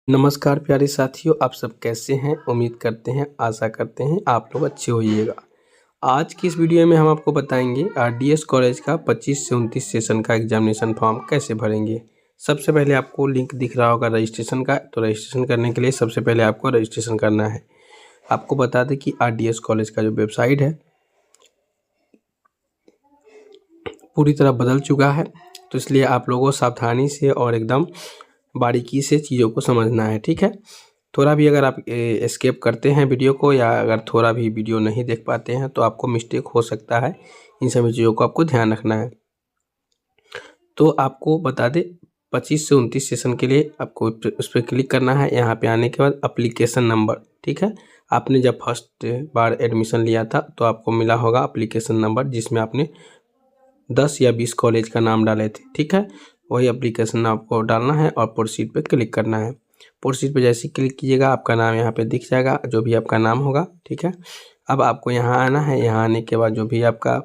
नमस्कार प्यारे साथियों, आप सब कैसे हैं? उम्मीद करते हैं, आशा करते हैं आप लोग अच्छे होइएगा। आज की इस वीडियो में हम आपको बताएंगे आरडीएस कॉलेज का 25 से 29 सेशन का एग्जामिनेशन फॉर्म कैसे भरेंगे। सबसे पहले आपको लिंक दिख रहा होगा रजिस्ट्रेशन का, तो रजिस्ट्रेशन करने के लिए सबसे पहले आपको रजिस्ट्रेशन करना है। आपको बता दें कि आरडीएस कॉलेज का जो वेबसाइट है पूरी तरह बदल चुका है, तो इसलिए आप लोगों को सावधानी से और एकदम बारीकी से चीज़ों को समझना है, ठीक है। थोड़ा भी अगर आप एस्केप करते हैं वीडियो को या अगर थोड़ा भी वीडियो नहीं देख पाते हैं तो आपको मिस्टेक हो सकता है। इन सभी चीज़ों को आपको ध्यान रखना है। तो आपको बता दें 25 से 29 सेशन के लिए आपको उस पर क्लिक करना है। यहाँ पे आने के बाद एप्लीकेशन नंबर, ठीक है। आपने जब फर्स्ट बार एडमिशन लिया था तो आपको मिला होगा एप्लीकेशन नंबर, जिसमें आपने 10 या 20 कॉलेज का नाम डाले थे, ठीक है। वही एप्लीकेशन आपको डालना है और प्रोसीड पे क्लिक करना है। प्रोसीड पे जैसे ही क्लिक कीजिएगा आपका नाम यहाँ पे दिख जाएगा, जो भी आपका नाम होगा, ठीक है। अब आपको यहाँ आना है। यहाँ आने के बाद जो भी आपका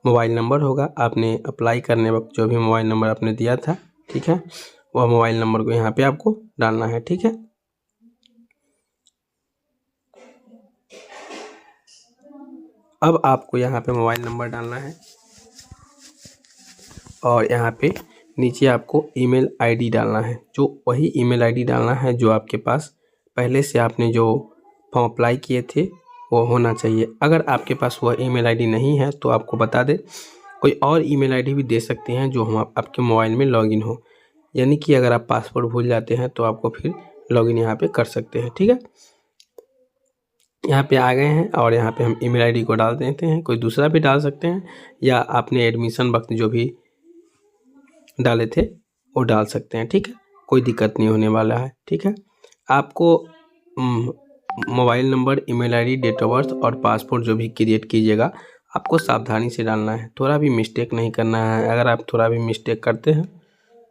मोबाइल नंबर होगा, आपने अप्लाई करने वक्त जो भी मोबाइल नंबर आपने दिया था, ठीक है, वह मोबाइल नंबर को यहाँ पे आपको डालना है, ठीक है। अब आपको यहाँ पे मोबाइल नंबर डालना है और यहाँ पे नीचे आपको ईमेल आईडी डालना है। जो वही ईमेल आईडी डालना है जो आपके पास पहले से आपने जो फॉर्म अप्लाई किए थे वो होना चाहिए। अगर आपके पास वह ईमेल आईडी नहीं है तो आपको बता दें कोई और ईमेल आईडी भी दे सकते हैं जो हम आपके मोबाइल में लॉगिन हो। यानी कि अगर आप पासवर्ड भूल जाते हैं तो आपको फिर लॉगिन यहाँ पे कर सकते हैं, ठीक है। यहाँ पे आ गए हैं और यहाँ पे हम ईमेल आईडी को डाल देते हैं। कोई दूसरा भी डाल सकते हैं या आपने एडमिशन वक्त जो भी डाले थे वो डाल सकते हैं, ठीक है। कोई दिक्कत नहीं होने वाला है, ठीक है। आपको mobile number, email ID, date of birth और पासपोर्ट जो भी क्रिएट कीजिएगा आपको सावधानी से डालना है। थोड़ा भी मिस्टेक नहीं करना है। अगर आप थोड़ा भी मिस्टेक करते हैं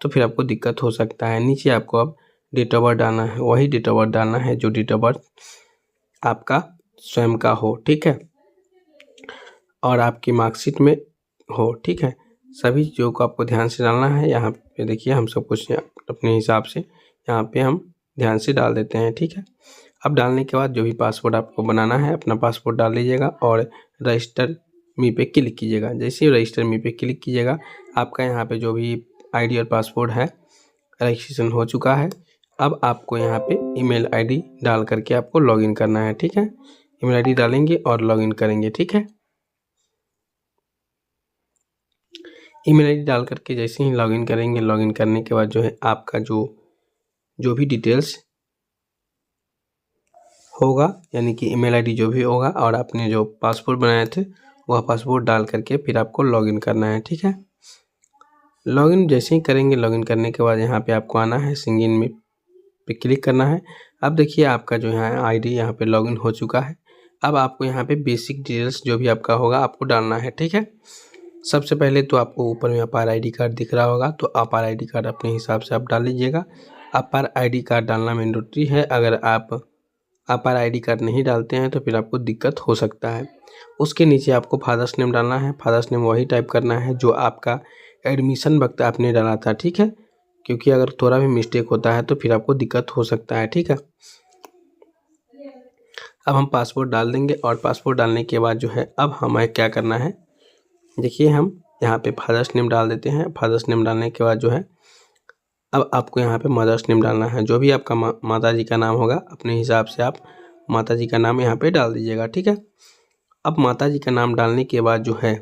तो फिर आपको दिक्कत हो सकता है। नीचे आपको अब डेट ऑफ बर्थ डालना है। वही डेट ऑफ बर्थ डालना है जो डेट ऑफ बर्थ आपका स्वयं का हो, ठीक है, और आपकी मार्कशीट में हो, ठीक है। सभी चीज़ों को आपको ध्यान से डालना है। यहाँ पे देखिए हम सब कुछ अपने हिसाब से यहाँ पे हम ध्यान से डाल देते हैं, ठीक है। अब डालने के बाद जो भी पासवर्ड आपको बनाना है अपना पासवर्ड डाल लीजिएगा और रजिस्टर मी पे क्लिक कीजिएगा। जैसे ही रजिस्टर मी पे क्लिक कीजिएगा आपका यहाँ पे जो भी आईडी और पासवर्ड है रजिस्ट्रेशन हो चुका है। अब आपको यहाँ पे ईमेल आईडी डाल करके आपको लॉगिन करना है, ठीक है। ईमेल आईडी डालेंगे और लॉगिन करेंगे, ठीक है। ईमेल आईडी डाल करके जैसे ही लॉगिन करेंगे, लॉगिन करने के बाद जो है आपका जो भी डिटेल्स होगा, यानी कि ईमेल आईडी जो भी होगा और आपने जो पासपोर्ट बनाए थे वह पासपोर्ट डाल करके फिर आपको लॉगिन करना है, ठीक है। लॉगिन जैसे ही करेंगे, लॉगिन करने के बाद यहाँ पे आपको आना है, सिंगिन में पे क्लिक करना है। अब देखिए आपका जो है आईडी यहाँ पे लॉगिन हो चुका है। अब आपको यहाँ पे बेसिक डिटेल्स जो भी आपका होगा आपको डालना है, ठीक है। सबसे पहले तो आपको ऊपर में अपार आईडी कार्ड दिख रहा होगा, तो अपार आईडी कार्ड अपने हिसाब से आप डाल लीजिएगा। अपार आईडी कार्ड डालना मैंडेटरी है। अगर आप अपार आईडी कार्ड नहीं डालते हैं तो फिर आपको दिक्कत हो सकता है। उसके नीचे आपको फादर्स नेम डालना है। फादर्स नेम वही टाइप करना है जो आपका एडमिशन वक्त आपने डाला था, ठीक है, क्योंकि अगर थोड़ा भी मिस्टेक होता है तो फिर आपको दिक्कत हो सकता है, ठीक है। अब हम पासपोर्ट डाल देंगे और पासपोर्ट डालने के बाद जो है अब हमें क्या करना है, देखिए हम यहाँ पे फादर्स नेम डाल देते हैं। फादर्स नेम डालने के बाद जो है अब आपको यहाँ पे मदर्स नेम डालना है। जो भी आपका माता जी का नाम होगा अपने हिसाब से आप माता जी का नाम यहाँ पे डाल दीजिएगा, ठीक है। अब माता जी का नाम डालने के बाद जो है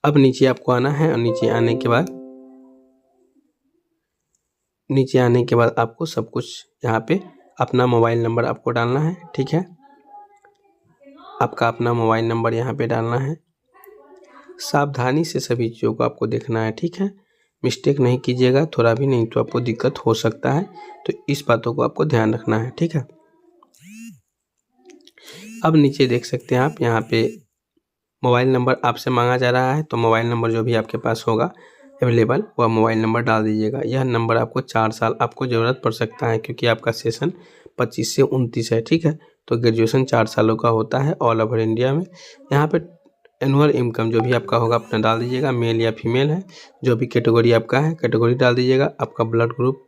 अब नीचे आपको आना है और नीचे आने के बाद आपको सब कुछ यहाँ पे अपना मोबाइल नंबर आपको डालना है, ठीक है। आपका अपना मोबाइल नंबर यहाँ पे डालना है। सावधानी से सभी चीज़ों को आपको देखना है, ठीक है। मिस्टेक नहीं कीजिएगा थोड़ा भी, नहीं तो आपको दिक्कत हो सकता है। तो इस बातों को आपको ध्यान रखना है, ठीक है। अब नीचे देख सकते हैं आप यहाँ पे मोबाइल नंबर आपसे मांगा जा रहा है, तो मोबाइल नंबर जो भी आपके पास होगा अवेलेबल वह मोबाइल नंबर डाल दीजिएगा। यह नंबर आपको 4 साल आपको ज़रूरत पड़ सकता है क्योंकि आपका सेशन 25 से 29 है, ठीक है। तो ग्रेजुएशन 4 सालों का होता है ऑल ओवर इंडिया में। यहाँ पे एनुअल इनकम जो भी आपका होगा अपना डाल दीजिएगा, मेल या फीमेल है, जो भी कैटेगरी आपका है कैटेगरी डाल दीजिएगा। आपका ब्लड ग्रुप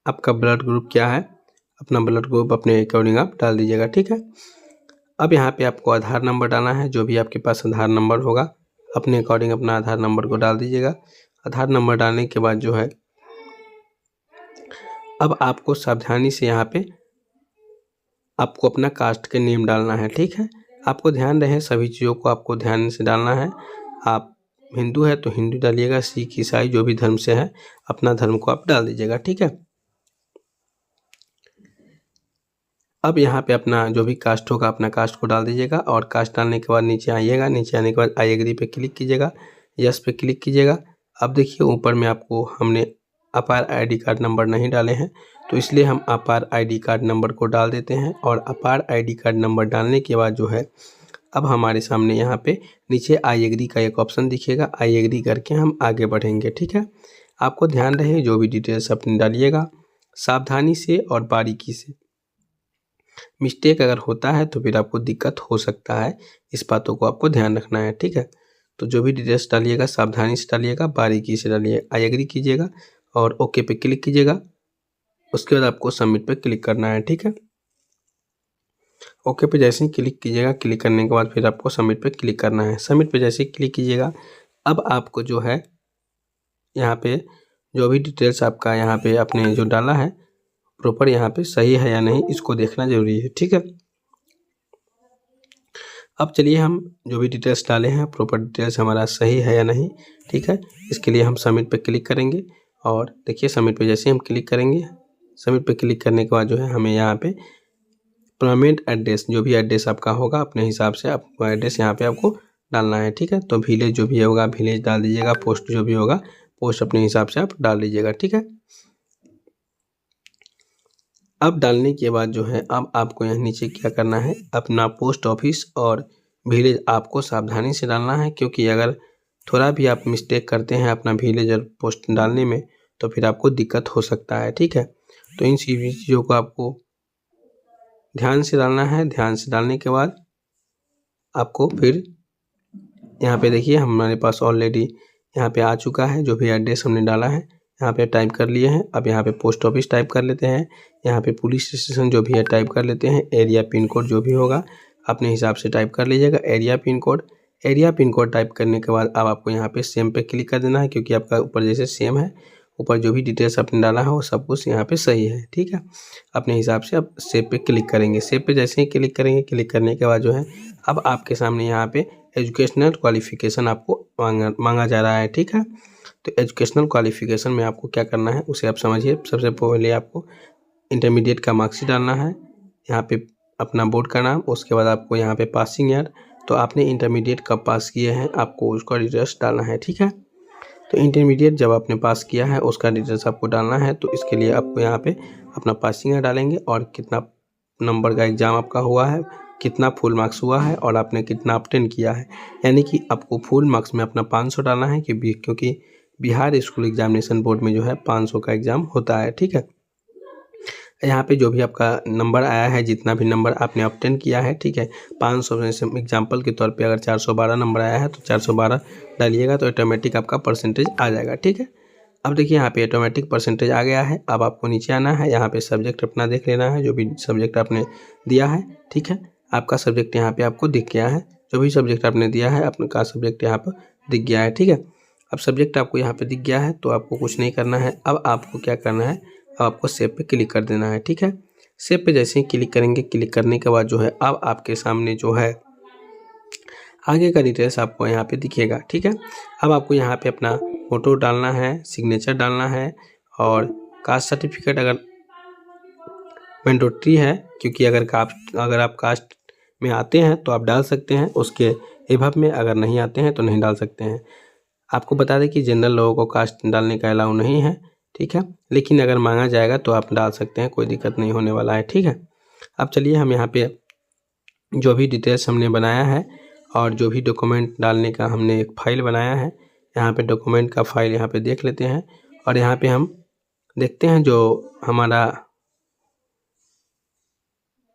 आपका ब्लड ग्रुप क्या है, अपना ब्लड ग्रुप अपने अकॉर्डिंग आप डाल दीजिएगा, ठीक है। अब यहाँ पे आपको आधार नंबर डालना है, जो भी आपके पास आधार नंबर होगा अपने अकॉर्डिंग अपना आधार नंबर को डाल दीजिएगा। आधार नंबर डालने के बाद जो है अब आपको सावधानी से यहाँ पे आपको अपना कास्ट के नेम डालना है, ठीक है। आपको ध्यान रहे सभी चीज़ों को आपको ध्यान से डालना है। आप हिंदू है तो हिंदू डालिएगा, सिख ईसाई जो भी धर्म से है अपना धर्म को आप डाल दीजिएगा, ठीक है। अब यहाँ पे अपना जो भी कास्ट होगा अपना कास्ट को डाल दीजिएगा और कास्ट डालने के बाद नीचे आइएगा। नीचे आने के बाद आई एग्री पे क्लिक कीजिएगा, यस पे क्लिक कीजिएगा। अब देखिए ऊपर में आपको हमने अपार आईडी कार्ड नंबर नहीं डाले हैं तो इसलिए हम अपार आईडी कार्ड नंबर को डाल देते हैं। और अपार आईडी कार्ड नंबर डालने के बाद जो है अब हमारे सामने यहाँ पे नीचे आई एग्री का एक ऑप्शन दिखेगा, आई एग्री करके हम आगे बढ़ेंगे, ठीक है। आपको ध्यान रहे जो भी डिटेल्स अपनी डालिएगा सावधानी से और बारीकी से। मिस्टेक अगर होता है तो फिर आपको दिक्कत हो सकता है, इस बातों को आपको ध्यान रखना है, ठीक है। तो जो भी डिटेल्स डालिएगा सावधानी से डालिएगा, बारीकी से डालिएगा, आई एग्री कीजिएगा और ओके पे क्लिक कीजिएगा। उसके बाद आपको सबमिट पे क्लिक करना है, ठीक है। ओके पे जैसे ही क्लिक कीजिएगा, क्लिक करने के बाद फिर आपको सबमिट पे क्लिक करना है। सबमिट पे जैसे ही क्लिक कीजिएगा अब आपको जो है यहाँ पे जो भी डिटेल्स आपका यहाँ पे आपने जो डाला है प्रॉपर यहाँ पे सही है या नहीं इसको देखना जरूरी है, ठीक है। अब चलिए हम जो भी डिटेल्स डाले हैं प्रॉपर डिटेल्स हमारा सही है या नहीं, ठीक है। इसके लिए हम सबमिट पे क्लिक करेंगे और देखिए सबमिट पे जैसे हम क्लिक करेंगे, सबमिट पे क्लिक करने के बाद जो है हमें यहाँ पे परमानेंट एड्रेस जो भी एड्रेस आपका होगा अपने हिसाब से आपको एड्रेस यहाँ पे आपको डालना है, ठीक है। तो विलेज जो भी होगा विलेज डाल दीजिएगा, पोस्ट जो भी होगा पोस्ट अपने हिसाब से आप डाल दीजिएगा, ठीक है। अब डालने के बाद जो है अब आपको यहाँ नीचे क्या करना है अपना पोस्ट ऑफिस और विलेज आपको सावधानी से डालना है, क्योंकि अगर थोड़ा भी आप मिस्टेक करते हैं अपना विलेज और पोस्ट डालने में तो फिर आपको दिक्कत हो सकता है, ठीक है। तो इन सभी चीज़ों को आपको ध्यान से डालना है। ध्यान से डालने के बाद आपको फिर यहाँ पे देखिए हमारे पास ऑलरेडी यहाँ पे आ चुका है, जो भी एड्रेस हमने डाला है यहाँ पे टाइप कर लिए हैं। अब यहाँ पे पोस्ट ऑफिस टाइप कर लेते हैं, यहाँ पे पुलिस स्टेशन जो भी है टाइप कर लेते हैं, एरिया पिन कोड जो भी होगा अपने हिसाब से टाइप कर लीजिएगा। एरिया पिन कोड टाइप करने के बाद अब आपको यहाँ पे सेम पे क्लिक कर देना है, क्योंकि आपका ऊपर जैसे सेम है ऊपर जो भी डिटेल्स आपने डाला है वो सब कुछ यहाँ पे सही है, ठीक है। अपने हिसाब से आप सेव पे क्लिक करेंगे। सेव पे जैसे ही क्लिक करेंगे, क्लिक करने के बाद जो है अब आपके सामने यहाँ पे एजुकेशनल क्वालिफिकेशन आपको मांगा जा रहा है, ठीक है। तो एजुकेशनल क्वालिफिकेशन में आपको क्या करना है उसे आप समझिए। सबसे पहले आपको इंटरमीडिएट का मार्क्सिट डालना है, यहाँ पे अपना बोर्ड का नाम, उसके बाद आपको यहाँ पे पासिंग ईयर, तो आपने इंटरमीडिएट कब पास किए हैं आपको उसका डिटेल्स डालना है, ठीक है। तो इंटरमीडिएट जब आपने पास किया है उसका डिटेल्स आपको डालना है। तो इसके लिए आपको यहाँ पे अपना पासिंग ईयर डालेंगे और कितना नंबर का एग्ज़ाम आपका हुआ है, कितना फुल मार्क्स हुआ है और आपने कितना ऑब्टेन किया है। यानी कि आपको फुल मार्क्स में अपना 500 डालना है, क्योंकि बिहार स्कूल एग्जामिनेशन बोर्ड में जो है 500 का एग्ज़ाम होता है, ठीक है। यहाँ पे जो भी आपका नंबर आया है, जितना भी नंबर आपने ऑब्टेन किया है, ठीक है, 500 में से एग्जाम्पल के तौर पे अगर 412 नंबर आया है तो 412 डालिएगा तो ऑटोमेटिक आपका परसेंटेज आ जाएगा, ठीक है। अब देखिए यहाँ पे ऑटोमेटिक परसेंटेज आ गया है। अब आपको नीचे आना है, यहाँ पे सब्जेक्ट अपना देख लेना है, जो भी सब्जेक्ट आपने दिया है, ठीक है। आपका सब्जेक्ट यहाँ पे आपको दिख गया है, जो भी सब्जेक्ट आपने दिया है आपका सब्जेक्ट यहाँ पर दिख गया है, ठीक है। अब सब्जेक्ट आपको यहाँ पे दिख गया है तो आपको कुछ नहीं करना है। अब आपको क्या करना है, आपको सेव पे क्लिक कर देना है, ठीक है। सेव पे जैसे ही क्लिक करेंगे, क्लिक करने के बाद जो है अब आपके सामने जो है आगे का डिटेल्स आपको यहाँ पे दिखेगा, ठीक है। अब आपको यहाँ पे अपना फोटो डालना है, सिग्नेचर डालना है और कास्ट सर्टिफिकेट अगर मैंडेटरी है, क्योंकि अगर आप कास्ट में आते हैं तो आप डाल सकते हैं, उसके एवज में अगर नहीं आते हैं तो नहीं डाल सकते हैं। आपको बता दें कि जनरल लोगों को कास्ट डालने का अलाउ नहीं है, ठीक है, लेकिन अगर मांगा जाएगा तो आप डाल सकते हैं, कोई दिक्कत नहीं होने वाला है, ठीक है। अब चलिए हम यहाँ पे जो भी डिटेल्स हमने बनाया है और जो भी डॉक्यूमेंट डालने का हमने एक फ़ाइल बनाया है, यहाँ पे डॉक्यूमेंट का फ़ाइल यहाँ पे देख लेते हैं और यहाँ पे हम देखते हैं जो हमारा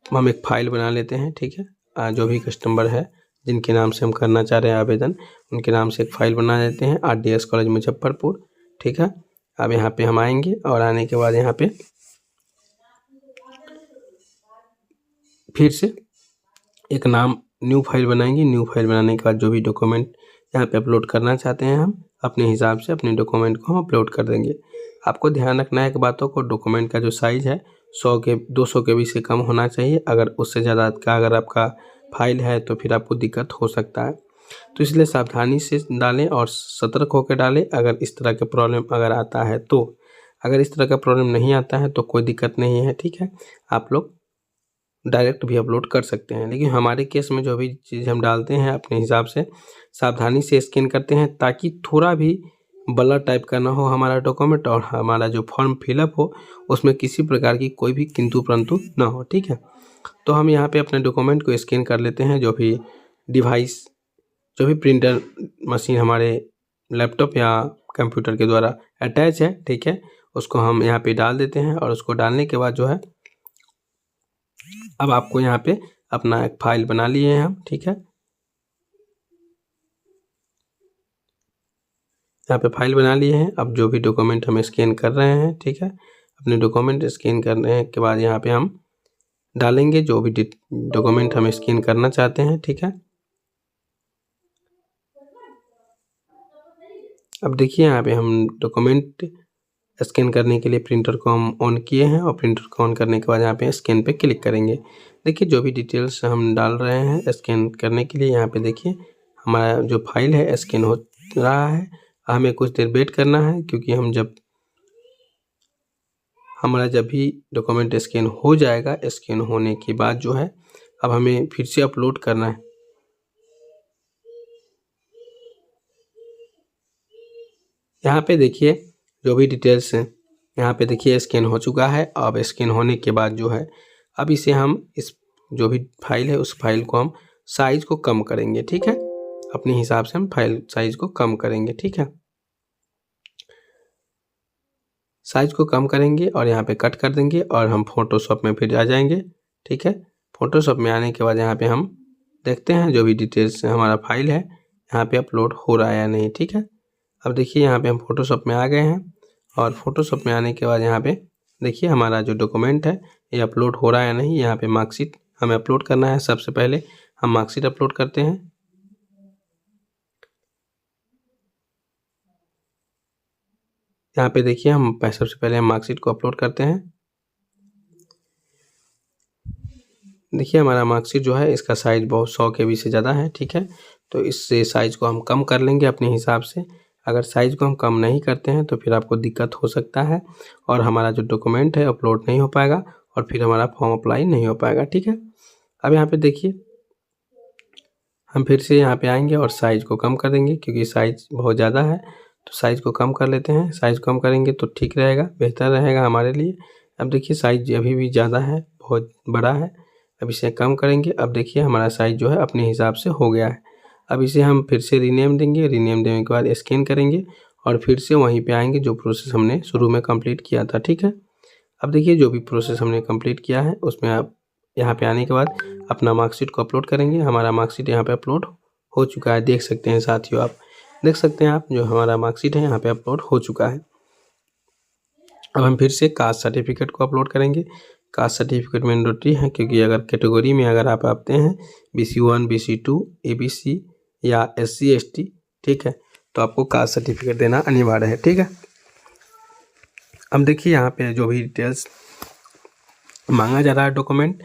हम एक फ़ाइल बना लेते हैं, ठीक है। जो भी कस्टमर है जिनके नाम से हम करना चाह रहे हैं आवेदन, उनके नाम से एक फ़ाइल बना देते हैं, RDS कॉलेज मुजफ्फरपुर, ठीक है। अब यहाँ पे हम आएंगे और आने के बाद यहाँ पे फिर से एक नाम न्यू फाइल बनाएंगे। न्यू फाइल बनाने के बाद जो भी डॉक्यूमेंट यहाँ पे अपलोड करना चाहते हैं हम अपने हिसाब से अपने डॉक्यूमेंट को हम अपलोड कर देंगे। आपको ध्यान रखना है कि बातों को, डॉक्यूमेंट का जो साइज़ है 200 KB से कम होना चाहिए। अगर उससे ज़्यादा का अगर आपका फाइल है तो फिर आपको दिक्कत हो सकता है। तो इसलिए सावधानी से डालें और सतर्क होकर डालें। अगर इस तरह के प्रॉब्लम अगर आता है तो, अगर इस तरह का प्रॉब्लम नहीं आता है तो कोई दिक्कत नहीं है, ठीक है। आप लोग डायरेक्ट भी अपलोड कर सकते हैं। लेकिन हमारे केस में जो भी चीज़ हम डालते हैं अपने हिसाब से सावधानी से स्कैन करते हैं, ताकि थोड़ा भी ब्लर टाइप का ना हो हमारा डॉक्यूमेंट और हमारा जो फॉर्म फिलअप हो उसमें किसी प्रकार की कोई भी किंतु परंतु ना हो, ठीक है। तो हम यहाँ पे अपने डॉक्यूमेंट को स्कैन कर लेते हैं। जो भी डिवाइस, जो भी प्रिंटर मशीन हमारे लैपटॉप या कंप्यूटर के द्वारा अटैच है, ठीक है, उसको हम यहाँ पे डाल देते हैं। और उसको डालने के बाद जो है अब आपको यहाँ पे अपना एक फाइल बना लिए हैं हम, ठीक है। यहाँ पे फाइल बना लिए हैं। अब जो भी डॉक्यूमेंट हम स्कैन कर रहे हैं, ठीक है, अपने डॉक्यूमेंट स्कैन करने के बाद यहाँ पे हम डालेंगे जो भी डॉक्यूमेंट हम स्कैन करना चाहते हैं, ठीक है। अब देखिए यहाँ पे हम डॉक्यूमेंट स्कैन करने के लिए प्रिंटर को हम ऑन किए हैं और प्रिंटर को ऑन करने के बाद यहाँ पे स्कैन पे क्लिक करेंगे। देखिए जो भी डिटेल्स हम डाल रहे हैं स्कैन करने के लिए, यहाँ पे देखिए हमारा जो फाइल है स्कैन हो रहा है। हमें कुछ देर वेट करना है, क्योंकि हमारा जब भी डॉक्यूमेंट स्कैन हो जाएगा, स्कैन होने के बाद जो है अब हमें फिर से अपलोड करना है। यहाँ पे देखिए जो भी डिटेल्स हैं, यहाँ पे देखिए स्कैन हो चुका है। अब स्कैन होने के बाद जो है अब इसे हम इस जो भी फाइल है उस फाइल को हम साइज़ को कम करेंगे, ठीक है। अपने हिसाब से हम फाइल साइज़ को कम करेंगे, ठीक है। साइज़ को कम करेंगे और यहाँ पे कट कर देंगे और हम फोटोशॉप में फिर आ जाएंगे, ठीक है। फोटोशॉप में आने के बाद यहाँ पे हम देखते हैं जो भी डिटेल्स हमारा फाइल है यहाँ पे अपलोड हो रहा है या नहीं, ठीक है। अब देखिए यहाँ पे हम फोटोशॉप में आ गए हैं और फोटोशॉप में आने के बाद यहाँ पे देखिए हमारा जो डॉक्यूमेंट है ये अपलोड हो रहा है या नहीं। यहाँ पे मार्कशीट हमें अपलोड करना है। सबसे पहले हम मार्कशीट अपलोड करते हैं। यहाँ पे देखिए हम सबसे पहले हम मार्कशीट को अपलोड करते हैं। देखिए हमारा मार्कशीट जो है इसका साइज़ बहुत 100 KB से ज़्यादा है, ठीक है। तो इससे साइज़ को हम कम कर लेंगे अपने हिसाब से। अगर साइज़ को हम कम नहीं करते हैं तो फिर आपको दिक्कत हो सकता है और हमारा जो डॉक्यूमेंट है अपलोड नहीं हो पाएगा और फिर हमारा फॉर्म अप्लाई नहीं हो पाएगा, ठीक है। अब यहाँ पे देखिए हम फिर से यहाँ पे आएंगे और साइज़ को कम कर देंगे, क्योंकि साइज़ बहुत ज़्यादा है तो साइज़ को कम कर लेते हैं। साइज़ कम करेंगे तो ठीक रहेगा, बेहतर रहेगा हमारे लिए। अब देखिए साइज़ अभी भी ज़्यादा है, बहुत बड़ा है। अब इसे कम करेंगे। अब देखिए हमारा साइज़ जो है अपने हिसाब से हो गया है। अब इसे हम फिर से रीनेम देंगे। रीनेम देने के बाद स्कैन करेंगे और फिर से वहीं पे आएंगे जो प्रोसेस हमने शुरू में कंप्लीट किया था, ठीक है। अब देखिए जो भी प्रोसेस हमने कंप्लीट किया है उसमें आप यहाँ पे आने के बाद अपना मार्कशीट को अपलोड करेंगे। हमारा मार्कशीट यहाँ पे अपलोड हो चुका है, देख सकते हैं साथियों, आप देख सकते हैं आप जो हमारा मार्कशीट है यहाँ पे अपलोड हो चुका है। अब हम फिर से कास्ट सर्टिफिकेट को अपलोड करेंगे। कास्ट सर्टिफिकेट मैंडेटरी है, क्योंकि अगर कैटेगरी में अगर आप आते हैं BC1 BC2 ABC या SC ST, ठीक है, तो आपको कास्ट सर्टिफिकेट देना अनिवार्य है, ठीक है। अब देखिए यहाँ पे जो भी डिटेल्स मांगा जा रहा है डॉक्यूमेंट,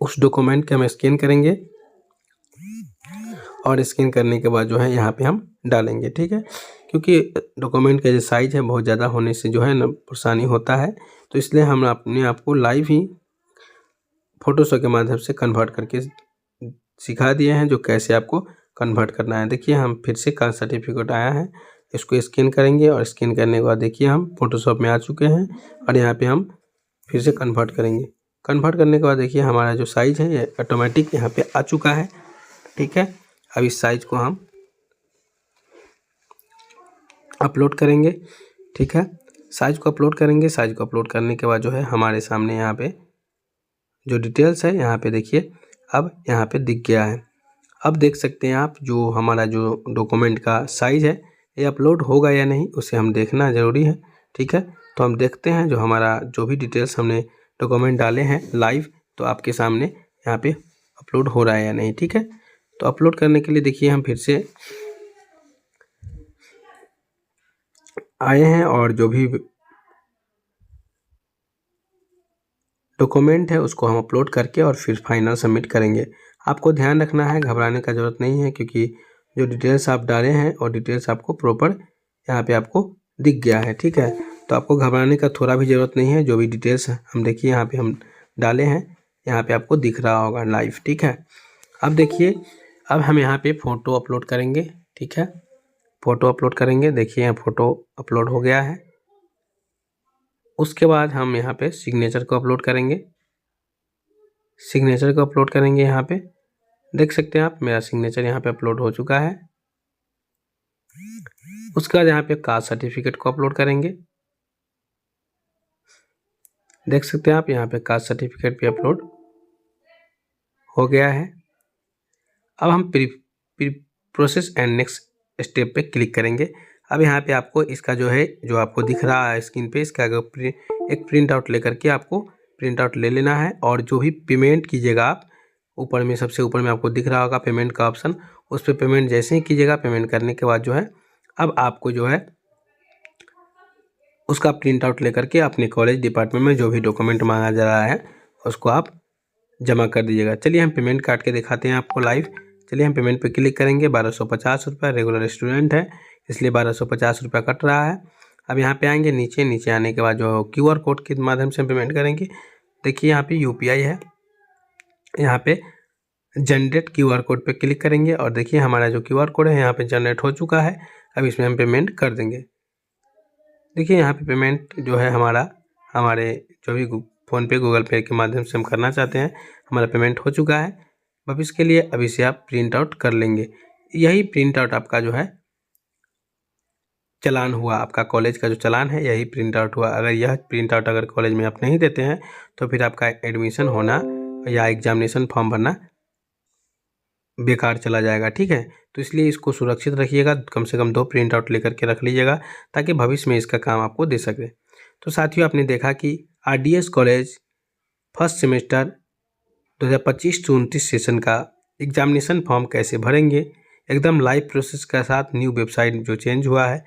उस डॉक्यूमेंट के हम स्कैन करेंगे और स्कैन करने के बाद जो है यहाँ पे हम डालेंगे, ठीक है। क्योंकि डॉक्यूमेंट का जो साइज़ है बहुत ज़्यादा होने से जो है ना परेशानी होता है, तो इसलिए हम अपने आप को लाइव ही फोटोशॉप के माध्यम से कन्वर्ट करके सिखा दिए हैं जो कैसे आपको कन्वर्ट करना है। देखिए हम फिर से कास्ट सर्टिफिकेट आया है, इसको स्कैन करेंगे और स्कैन करने के बाद देखिए हम फोटोशॉप में आ चुके हैं और यहाँ पे हम फिर से कन्वर्ट करेंगे। कन्वर्ट करने के बाद देखिए हमारा जो साइज़ है ये ऑटोमेटिक यहाँ पे आ चुका है, ठीक है। अब इस साइज़ को हम अपलोड करेंगे, ठीक है। साइज़ को अपलोड करेंगे। साइज़ को अपलोड करने के बाद जो है हमारे सामने यहाँ पे जो डिटेल्स है यहाँ पे देखिए अब यहाँ पे दिख गया है। अब देख सकते हैं आप जो हमारा जो डॉक्यूमेंट का साइज़ है ये अपलोड होगा या नहीं उसे हम देखना ज़रूरी है। ठीक है, तो हम देखते हैं जो हमारा जो भी डिटेल्स हमने डॉक्यूमेंट डाले हैं लाइव, तो आपके सामने यहाँ पे अपलोड हो रहा है या नहीं। ठीक है, तो अपलोड करने के लिए देखिए हम फिर से आए हैं और जो भी डॉक्यूमेंट है उसको हम अपलोड करके और फिर फाइनल सबमिट करेंगे। आपको ध्यान रखना है, घबराने का ज़रूरत नहीं है, क्योंकि जो डिटेल्स आप डाले हैं और डिटेल्स आपको प्रॉपर यहाँ पे आपको दिख गया है। ठीक है, तो आपको घबराने का थोड़ा भी ज़रूरत नहीं है। जो भी डिटेल्स हम देखिए यहाँ पे हम डाले हैं यहाँ पे आपको दिख रहा होगा लाइव। ठीक है, अब देखिए अब हम यहाँ पे फ़ोटो अपलोड करेंगे। ठीक है, फ़ोटो अपलोड करेंगे। देखिए यहाँ फ़ोटो अपलोड हो गया है। उसके बाद हम यहाँ पे सिग्नेचर को अपलोड करेंगे। सिग्नेचर को अपलोड करेंगे यहाँ पे देख सकते हैं आप मेरा सिग्नेचर यहाँ पे अपलोड हो चुका है। उसके बाद यहाँ पे कास्ट सर्टिफिकेट को अपलोड करेंगे। देख सकते हैं आप यहाँ पे कास्ट सर्टिफिकेट भी अपलोड हो गया है। अब हम प्रोसेस एंड नेक्स्ट स्टेप पे क्लिक करेंगे। अब यहाँ पे आपको इसका जो है जो आपको दिख रहा है स्क्रीन पे इसका एक प्रिंट आउट लेकर के आपको प्रिंट आउट ले लेना है। और जो भी पेमेंट कीजिएगा आप ऊपर में सबसे ऊपर में आपको दिख रहा होगा पेमेंट का ऑप्शन, उस पर पेमेंट जैसे ही कीजिएगा पेमेंट करने के बाद जो है अब आपको जो है उसका प्रिंट आउट लेकर के अपने कॉलेज डिपार्टमेंट में जो भी डॉक्यूमेंट मांगा जा रहा है उसको आप जमा कर दीजिएगा। चलिए हम पेमेंट काट के दिखाते हैं आपको लाइव। चलिए हम पेमेंट पे क्लिक करेंगे। 1250 रुपये, रेगुलर स्टूडेंट है इसलिए 1250 रुपये कट रहा है। अब यहाँ पे आएंगे नीचे आने के बाद जो QR कोड के माध्यम से पेमेंट करेंगे। देखिए यहाँ पे UPI है, यहाँ पे जनरेट QR कोड पे क्लिक करेंगे और देखिए हमारा जो QR कोड है यहाँ पे जनरेट हो चुका है। अब इसमें हम पेमेंट कर देंगे। देखिए यहाँ पे पेमेंट जो है हमारे जो भी फ़ोनपे गूगल पे के माध्यम से हम करना चाहते हैं हमारा पेमेंट हो चुका है। भविष्य के लिए अब इसे आप प्रिंट आउट कर लेंगे। यही प्रिंट आउट आपका जो है चालान हुआ, आपका कॉलेज का जो चालान है यही प्रिंट आउट हुआ। अगर यह प्रिंट आउट अगर कॉलेज में आप नहीं देते हैं तो फिर आपका एडमिशन होना या एग्जामिनेशन फॉर्म भरना बेकार चला जाएगा। ठीक है, तो इसलिए इसको सुरक्षित रखिएगा, कम से कम 2 प्रिंट आउट लेकर के रख लीजिएगा ताकि भविष्य में इसका काम आपको दे सके। तो साथियों आपने देखा कि RDS कॉलेज फर्स्ट सेमेस्टर 2025 से 29 सेशन का एग्जामिनेशन फॉर्म कैसे भरेंगे, एकदम लाइव प्रोसेस के साथ न्यू वेबसाइट जो चेंज हुआ है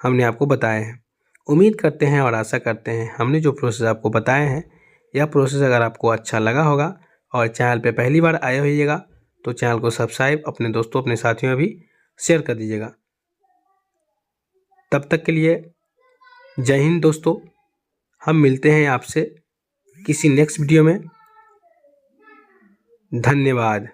हमने आपको बताए हैं। उम्मीद करते हैं और आशा करते हैं हमने जो प्रोसेस आपको बताए हैं यह प्रोसेस अगर आपको अच्छा लगा होगा और चैनल पे पहली बार आए होइएगा तो चैनल को सब्सक्राइब अपने दोस्तों अपने साथियों में भी शेयर कर दीजिएगा। तब तक के लिए जय हिंद दोस्तों, हम मिलते हैं आपसे किसी नेक्स्ट वीडियो में। धन्यवाद।